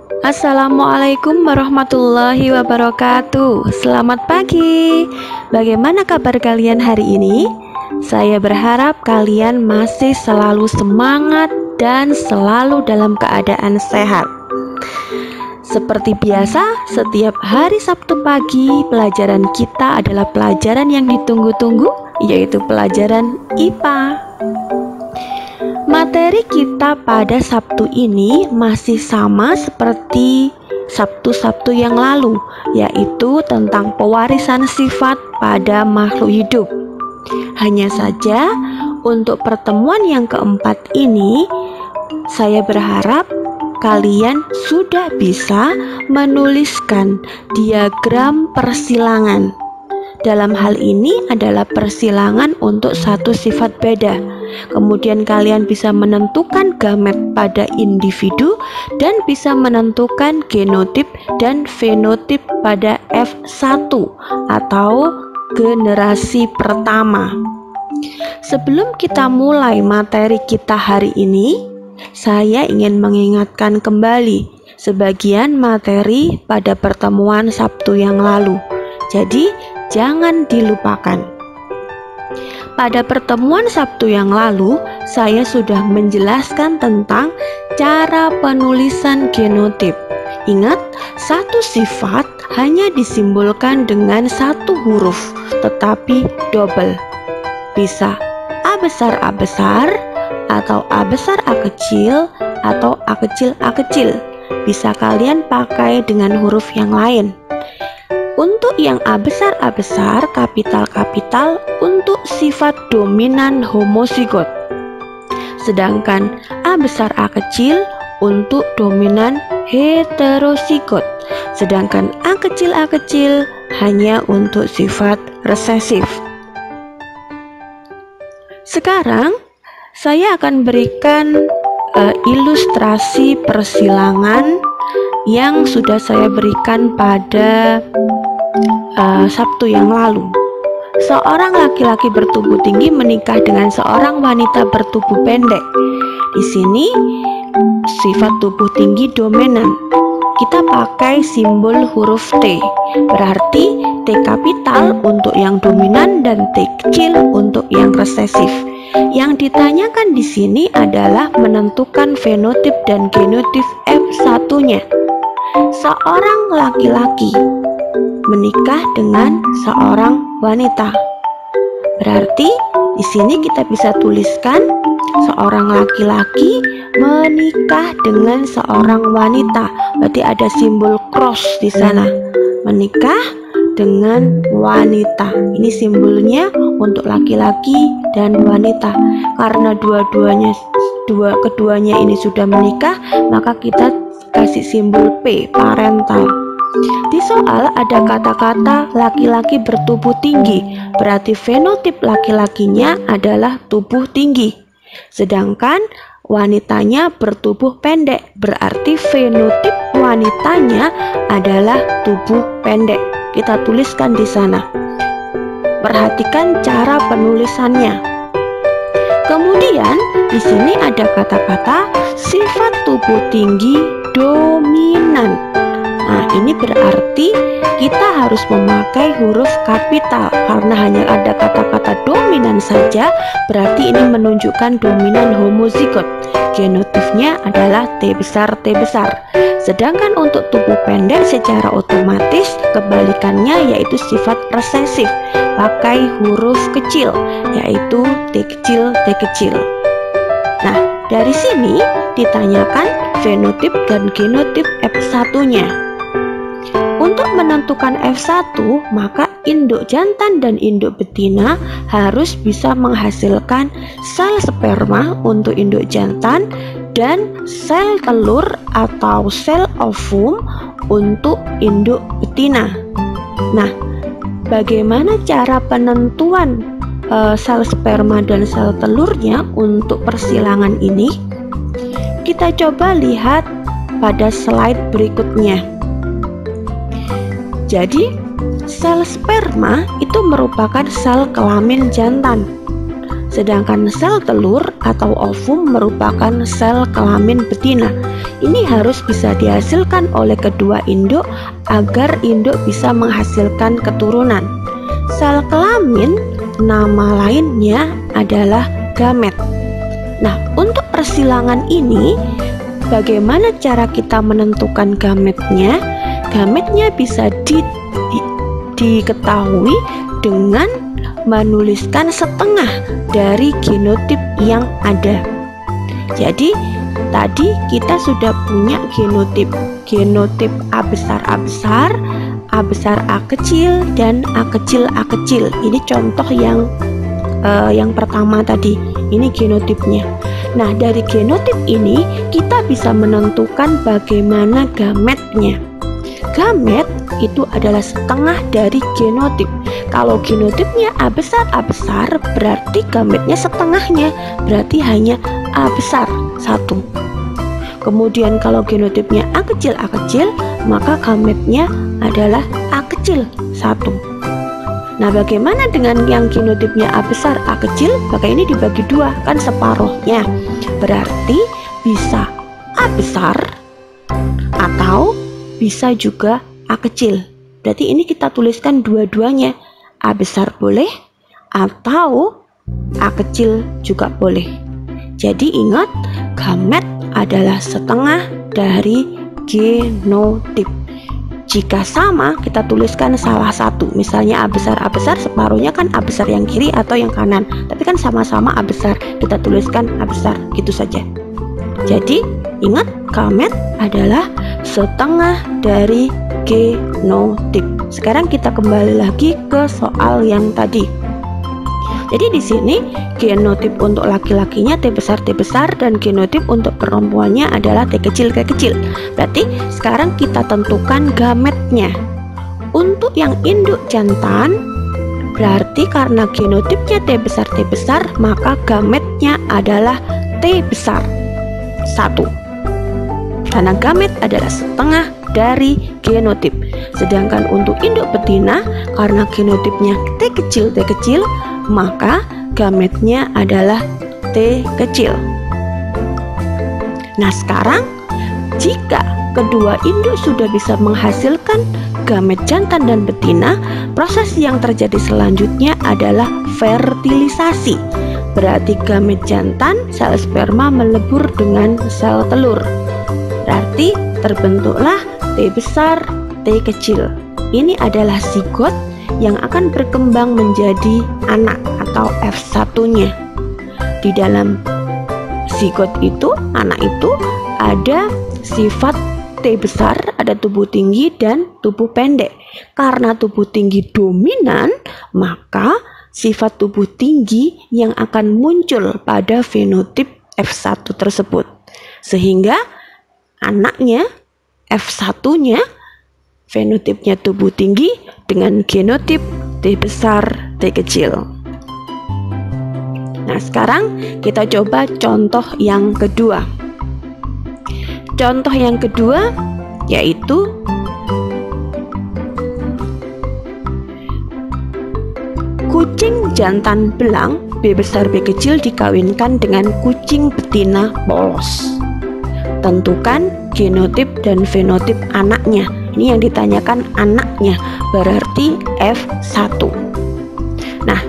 Assalamualaikum warahmatullahi wabarakatuh. Selamat pagi. Bagaimana kabar kalian hari ini? Saya berharap kalian masih selalu semangat dan selalu dalam keadaan sehat. Seperti biasa, setiap hari Sabtu pagi pelajaran kita adalah pelajaran yang ditunggu-tunggu, yaitu pelajaran IPA. Materi kita pada Sabtu ini masih sama seperti Sabtu-Sabtu yang lalu, yaitu tentang pewarisan sifat pada makhluk hidup. Hanya saja untuk pertemuan yang keempat ini, saya berharap kalian sudah bisa menuliskan diagram persilangan. Dalam hal ini adalah persilangan untuk satu sifat beda. Kemudian kalian bisa menentukan gamet pada individu dan bisa menentukan genotip dan fenotip pada F1 atau generasi pertama. Sebelum kita mulai materi kita hari ini, saya ingin mengingatkan kembali sebagian materi pada pertemuan Sabtu yang lalu. Jadi, jangan dilupakan. Pada pertemuan Sabtu yang lalu, saya sudah menjelaskan tentang cara penulisan genotip. Ingat, satu sifat hanya disimbolkan dengan satu huruf, tetapi double. Bisa A besar A besar, atau A besar A kecil, atau A kecil A kecil. Bisa kalian pakai dengan huruf yang lain. Untuk yang A besar kapital untuk sifat dominan homozigot. Sedangkan A besar A kecil untuk dominan heterozigot. Sedangkan A kecil hanya untuk sifat resesif. Sekarang saya akan berikan ilustrasi persilangan yang sudah saya berikan pada Sabtu yang lalu. Seorang laki-laki bertubuh tinggi menikah dengan seorang wanita bertubuh pendek. Di sini sifat tubuh tinggi dominan. Kita pakai simbol huruf T. Berarti T kapital untuk yang dominan dan T kecil untuk yang resesif. Yang ditanyakan di sini adalah menentukan fenotip dan genotip F1-nya. Seorang laki-laki menikah dengan seorang wanita. Berarti di sini kita bisa tuliskan seorang laki-laki menikah dengan seorang wanita. Berarti ada simbol cross di sana. Menikah dengan wanita. Ini simbolnya untuk laki-laki dan wanita. Karena keduanya ini sudah menikah, maka kita kasih simbol P, parental. Di soal ada kata-kata laki-laki bertubuh tinggi, berarti fenotip laki-lakinya adalah tubuh tinggi. Sedangkan wanitanya bertubuh pendek, berarti fenotip wanitanya adalah tubuh pendek. Kita tuliskan di sana. Perhatikan cara penulisannya. Kemudian di sini ada kata-kata sifat tubuh tinggi dominan. Nah, ini berarti kita harus memakai huruf kapital karena hanya ada kata-kata dominan saja, berarti ini menunjukkan dominan homozigot. Genotipnya adalah T besar. Sedangkan untuk tubuh pendek secara otomatis kebalikannya yaitu sifat resesif, pakai huruf kecil yaitu T kecil. Nah, dari sini ditanyakan fenotip dan genotip F1-nya. Untuk menentukan F1, maka induk jantan dan induk betina harus bisa menghasilkan sel sperma untuk induk jantan dan sel telur atau sel ovum untuk induk betina. Nah, bagaimana cara penentuan sel sperma dan sel telurnya untuk persilangan ini? Kita coba lihat pada slide berikutnya. Jadi, sel sperma itu merupakan sel kelamin jantan. Sedangkan sel telur atau ovum merupakan sel kelamin betina. Ini harus bisa dihasilkan oleh kedua induk agar induk bisa menghasilkan keturunan. Sel kelamin nama lainnya adalah gamet. Nah, untuk persilangan ini bagaimana cara kita menentukan gametnya? Gametnya bisa diketahui dengan menuliskan setengah dari genotip yang ada. Jadi tadi kita sudah punya genotip A besar A besar, A besar A kecil, dan A kecil A kecil. Ini contoh yang pertama tadi. Ini genotipnya. Nah, dari genotip ini kita bisa menentukan bagaimana gametnya. Gamet itu adalah setengah dari genotip. Kalau genotipnya A besar berarti gametnya setengahnya, berarti hanya A besar 1. Kemudian kalau genotipnya A kecil maka gametnya adalah A kecil 1. Nah, bagaimana dengan yang genotipnya A besar A kecil? Maka ini dibagi 2, kan separuhnya. Berarti bisa A besar atau bisa juga A kecil. Berarti ini kita tuliskan dua-duanya. A besar boleh atau A kecil juga boleh. Jadi ingat, gamet adalah setengah dari genotip. Jika sama, kita tuliskan salah satu. Misalnya A besar separuhnya kan A besar yang kiri atau yang kanan. Tapi kan sama-sama A besar, kita tuliskan A besar, gitu saja. Jadi ingat, gamet adalah setengah dari genotip. Sekarang kita kembali lagi ke soal yang tadi. Jadi di sini genotip untuk laki-lakinya T besar dan genotip untuk perempuannya adalah T kecil. Berarti sekarang kita tentukan gametnya. Untuk yang induk jantan, berarti karena genotipnya T besar, maka gametnya adalah T besar 1. Karena gamet adalah setengah dari genotip. Sedangkan untuk induk betina, karena genotipnya T kecil, maka gametnya adalah T kecil. Nah, sekarang jika kedua induk sudah bisa menghasilkan gamet jantan dan betina, proses yang terjadi selanjutnya adalah fertilisasi. Berarti gamet jantan, sel sperma melebur dengan sel telur. Berarti terbentuklah T besar, T kecil. Ini adalah zigot yang akan berkembang menjadi anak atau F1-nya. Di dalam zigot itu, anak itu ada sifat T besar, ada tubuh tinggi dan tubuh pendek. Karena tubuh tinggi dominan, maka sifat tubuh tinggi yang akan muncul pada fenotip F1 tersebut. Sehingga anaknya F1-nya fenotipnya tubuh tinggi dengan genotip T besar T kecil. Nah, sekarang kita coba contoh yang kedua. Contoh yang kedua yaitu kucing jantan belang B besar B kecil dikawinkan dengan kucing betina polos. Tentukan genotip dan fenotip anaknya. Ini yang ditanyakan anaknya, berarti F1. Nah,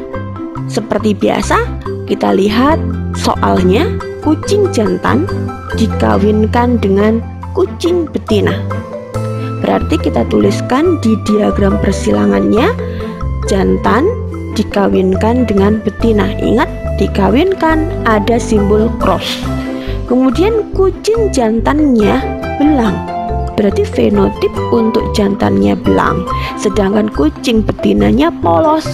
seperti biasa kita lihat soalnya. Kucing jantan dikawinkan dengan kucing betina. Berarti kita tuliskan di diagram persilangannya, jantan dikawinkan dengan betina. Ingat, dikawinkan ada simbol cross. Kemudian kucing jantannya belang, berarti fenotip untuk jantannya belang. Sedangkan kucing betinanya polos,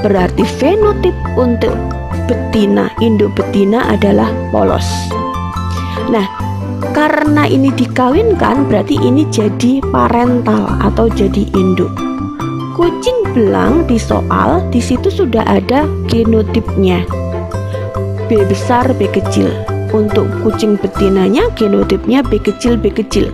berarti fenotip untuk betina, induk betina adalah polos. Nah, karena ini dikawinkan, berarti ini jadi parental atau jadi induk. Kucing belang di soal, di situ sudah ada genotipnya B besar B kecil. Untuk kucing betinanya genotipnya B kecil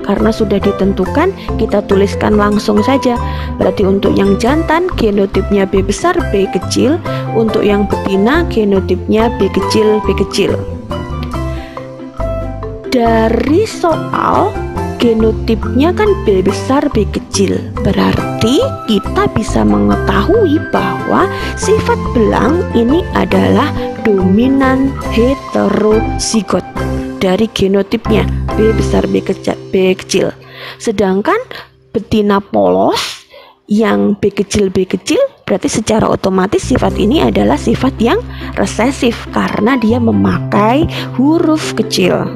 karena sudah ditentukan, kita tuliskan langsung saja. Berarti untuk yang jantan genotipnya B besar B kecil, untuk yang betina genotipnya B kecil. Dari soal genotipnya kan B besar B kecil, berarti kita bisa mengetahui bahwa sifat belang ini adalah dominan heterozigot dari genotipnya B besar B kecil. Sedangkan betina polos yang B kecil berarti secara otomatis sifat ini adalah sifat yang resesif karena dia memakai huruf kecil.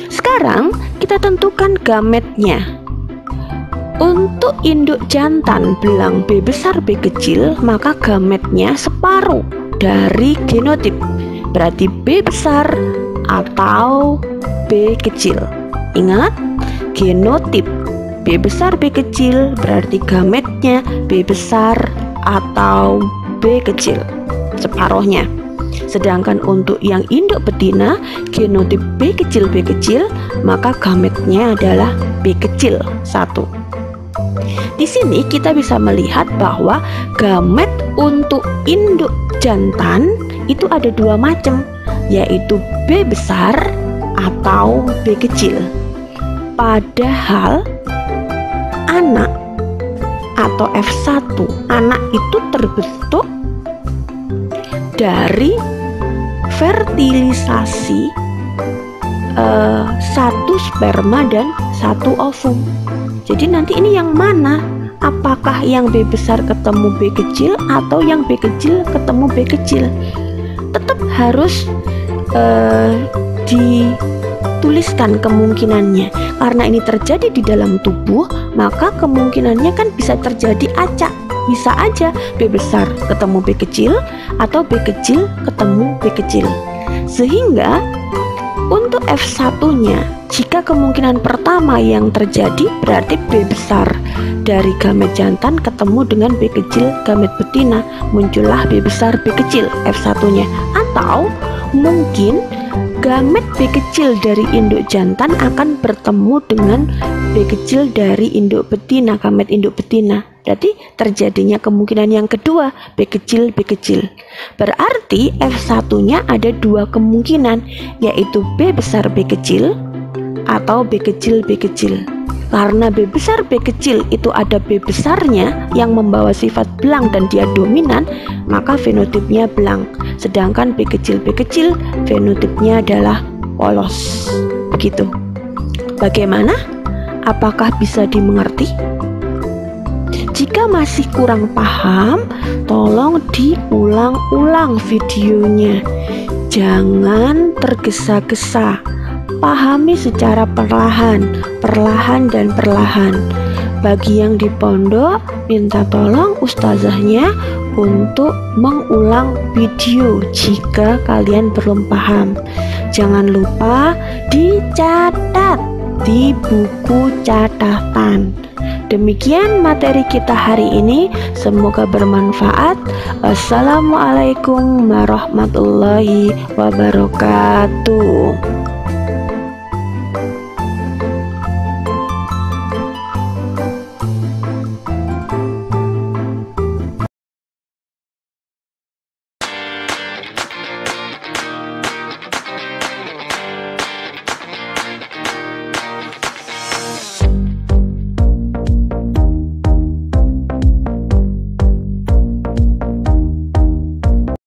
Sekarang kita tentukan gametnya. Untuk induk jantan belang B besar B kecil, maka gametnya separuh dari genotip, berarti B besar atau B kecil. Ingat, genotip B besar B kecil berarti gametnya B besar atau B kecil, separuhnya. Sedangkan untuk yang induk betina genotip B kecil maka gametnya adalah B kecil 1. Di sini kita bisa melihat bahwa gamet untuk induk jantan itu ada 2 macam, yaitu B besar atau B kecil. Padahal anak atau F1 anak itu terbentuk dari fertilisasi 1 sperma dan 1 ovum. Jadi nanti ini yang mana? Apakah yang B besar ketemu B kecil atau yang B kecil ketemu B kecil? Tetap harus dituliskan kemungkinannya. Karena ini terjadi di dalam tubuh, maka kemungkinannya kan bisa terjadi acak. Bisa aja B besar ketemu B kecil atau B kecil ketemu B kecil. Sehingga untuk F1-nya, jika kemungkinan pertama yang terjadi berarti B besar dari gamet jantan ketemu dengan B kecil gamet betina, muncullah B besar B kecil F1-nya. Atau mungkin gamet B kecil dari induk jantan akan bertemu dengan B kecil dari induk betina, gamet induk betina. Berarti terjadinya kemungkinan yang kedua, B kecil. Berarti F1-nya ada 2 kemungkinan, yaitu B besar B kecil atau B kecil. Karena B besar B kecil itu ada B besarnya yang membawa sifat belang dan dia dominan, maka fenotipnya belang. Sedangkan B kecil fenotipnya adalah polos. Begitu. Bagaimana? Apakah bisa dimengerti? Jika masih kurang paham, tolong diulang-ulang videonya. Jangan tergesa-gesa. Pahami secara perlahan. Bagi yang di pondok, minta tolong ustazahnya untuk mengulang video jika kalian belum paham. Jangan lupa dicatat di buku catatan. Demikian materi kita hari ini, semoga bermanfaat. Wassalamualaikum warahmatullahi wabarakatuh.